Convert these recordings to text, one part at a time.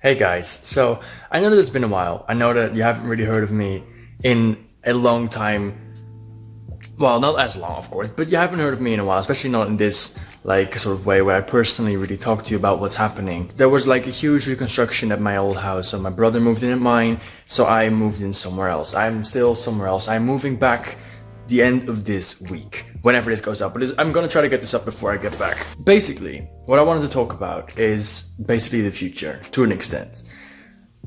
Hey guys, so I know that it's been a while. I know that you haven't really heard of me in a long time. Well, not as long, of course, but you haven't heard of me in a while, especially not in this like sort of way where I personally really talk to you about what's happening. There was like a huge reconstruction at my old house, so my brother moved in at mine, so I moved in somewhere else. I'm still somewhere else. I'm moving back the end of this week, whenever this goes up, but I'm gonna try to get this up before I get back. Basically, what I wanted to talk about is basically the future, to an extent.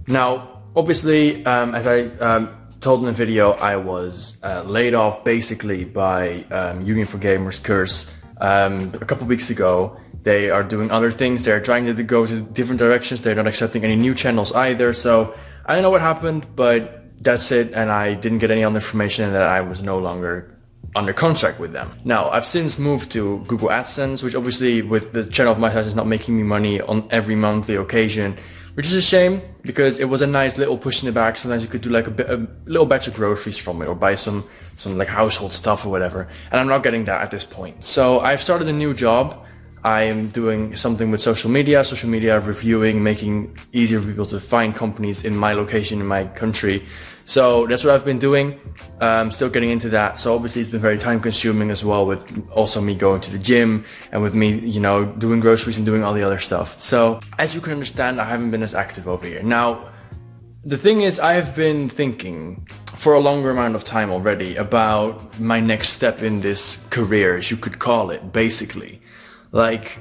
Now, obviously, as I told in the video, I was laid off basically by Union for Gamers Curse a couple weeks ago. They are doing other things, they're trying to go to different directions, they're not accepting any new channels either, so I don't know what happened, but that's it, and I didn't get any other information, and that I was no longer under contract with them. Now, I've since moved to Google AdSense, which obviously with the channel of my size is not making me money on every monthly occasion, which is a shame because it was a nice little push in the back. Sometimes you could do like a little batch of groceries from it or buy some like household stuff or whatever, and I'm not getting that at this point. So I've started a new job. I am doing something with social media reviewing, making easier for people to find companies in my location, in my country. So that's what I've been doing. Still getting into that. So obviously it's been very time consuming as well, with also me going to the gym and with me, you know, doing groceries and doing all the other stuff. So as you can understand, I haven't been as active over here. Now, the thing is, I have been thinking for a longer amount of time already about my next step in this career, as you could call it, basically. Like,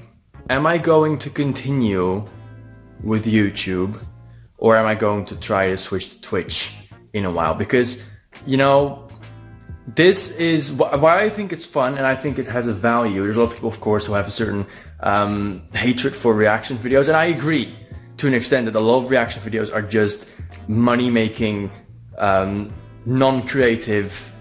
am I going to continue with YouTube, or am I going to try to switch to Twitch in a while? Because, you know, this is why I think it's fun and I think it has a value. There's a lot of people, of course, who have a certain hatred for reaction videos, and I agree to an extent that a lot of reaction videos are just money-making, non-creative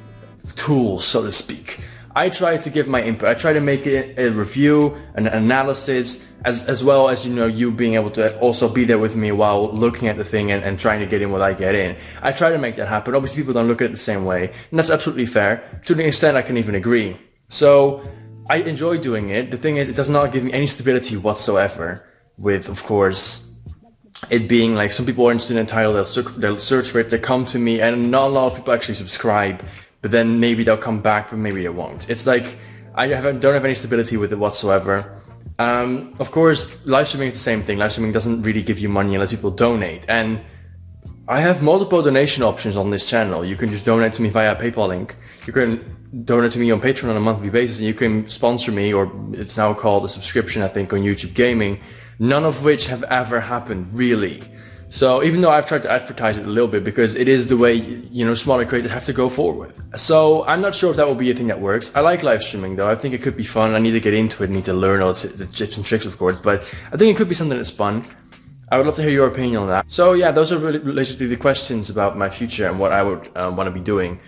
tools, so to speak. I try to give my input. I try to make it a review, an analysis, as well as, you know, you being able to also be there with me while looking at the thing and trying to get in what I get in. I try to make that happen. Obviously, people don't look at it the same way, and that's absolutely fair. To the extent I can even agree. So I enjoy doing it. The thing is, it does not give me any stability whatsoever, with, of course, it being like some people are interested in the title, they'll search for it, they come to me, and not a lot of people actually subscribe. But then maybe they'll come back, but maybe they won't. It's like, don't have any stability with it whatsoever. Of course, live streaming is the same thing. Live streaming doesn't really give you money unless people donate. And I have multiple donation options on this channel. You can just donate to me via PayPal link. You can donate to me on Patreon on a monthly basis, and you can sponsor me, or it's now called a subscription, I think, on YouTube Gaming. None of which have ever happened, really. So even though I've tried to advertise it a little bit, because it is the way, you know, smaller creators have to go forward. So I'm not sure if that will be a thing that works. I like live streaming though. I think it could be fun. I need to get into it, I need to learn all the tips and tricks, of course, but I think it could be something that's fun. I would love to hear your opinion on that. So yeah, those are really basically the questions about my future and what I would want to be doing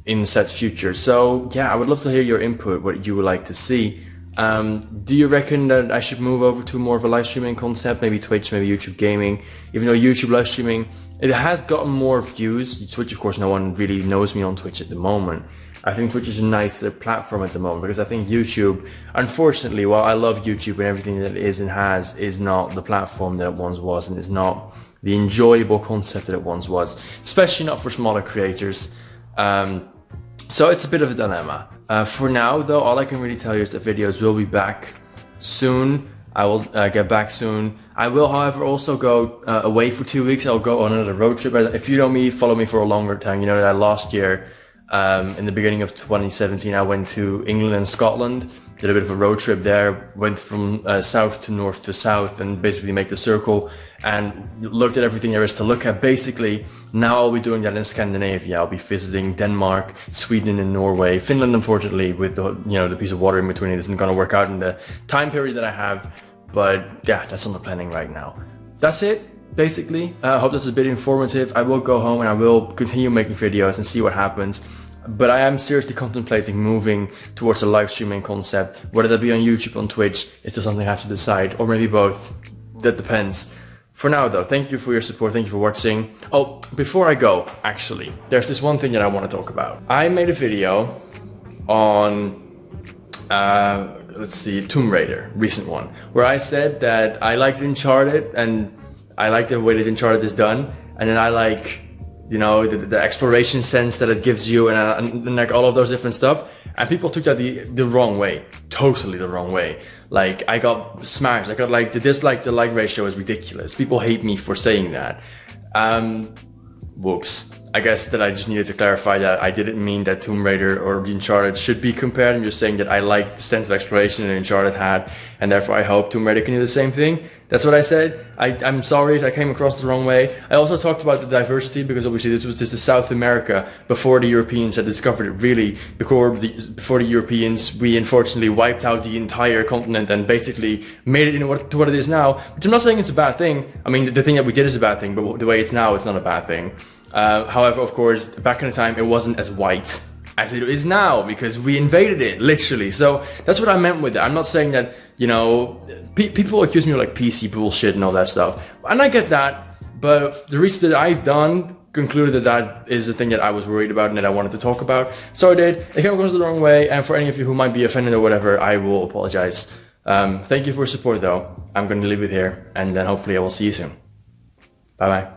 in said future. So yeah, I would love to hear your input, what you would like to see. Do you reckon that I should move over to more of a live streaming concept, maybe Twitch, maybe YouTube Gaming? Even though YouTube live streaming, it has gotten more views. Twitch, of course, no one really knows me on Twitch at the moment. I think Twitch is a nicer platform at the moment, because I think YouTube, unfortunately, while I love YouTube and everything that it is and has, is not the platform that it once was, and is not the enjoyable concept that it once was, especially not for smaller creators. So it's a bit of a dilemma. For now, though, all I can really tell you is that videos will be back soon. I will get back soon. I will, however, also go away for 2 weeks. I'll go on another road trip. If you know me, follow me for a longer time, you know that last year, in the beginning of 2017, I went to England and Scotland, did a bit of a road trip there, went from south to north to south, and basically made the circle and looked at everything there is to look at. Basically, now I'll be doing that in Scandinavia. I'll be visiting Denmark, Sweden, and Norway. Finland, unfortunately, with the piece of water in between, it isn't going to work out in the time period that I have. But yeah, that's on the planning right now. That's it, basically. I hope this is a bit informative. I will go home and I will continue making videos and see what happens. But I am seriously contemplating moving towards a live streaming concept, whether that be on YouTube, on Twitch. It's just something I have to decide, or maybe both. That depends. For now though, thank you for your support, thank you for watching. Oh, before I go, actually, there's this one thing that I want to talk about. I made a video on, let's see, Tomb Raider, recent one, where I said that I liked Uncharted and I like the way that Uncharted is done, and then I like, you know, the exploration sense that it gives you, and like all of those different stuff. And people took that the wrong way, totally the wrong way. Like I got smashed. I got like the dislike to like ratio is ridiculous. People hate me for saying that. Whoops. I guess that I just needed to clarify that I didn't mean that Tomb Raider or Uncharted should be compared. I'm just saying that I like the sense of exploration that Uncharted had, and therefore I hope Tomb Raider can do the same thing. That's what I said. I'm sorry if I came across the wrong way. I also talked about the diversity because obviously this was just the South America before the Europeans had discovered it. Really, before the Europeans, we unfortunately wiped out the entire continent and basically made it into what it is now. Which I'm not saying it's a bad thing. I mean, the thing that we did is a bad thing, but the way it's now, it's not a bad thing. However, of course, back in the time, it wasn't as white as it is now because we invaded it, literally. So that's what I meant with it. I'm not saying that, you know, people accuse me of like PC bullshit and all that stuff. And I get that, but the research that I've done concluded that that is the thing that I was worried about and that I wanted to talk about. So I did. It came across the wrong way, and for any of you who might be offended or whatever, I will apologize. Thank you for your support though. I'm going to leave it here, and then hopefully I will see you soon. Bye bye.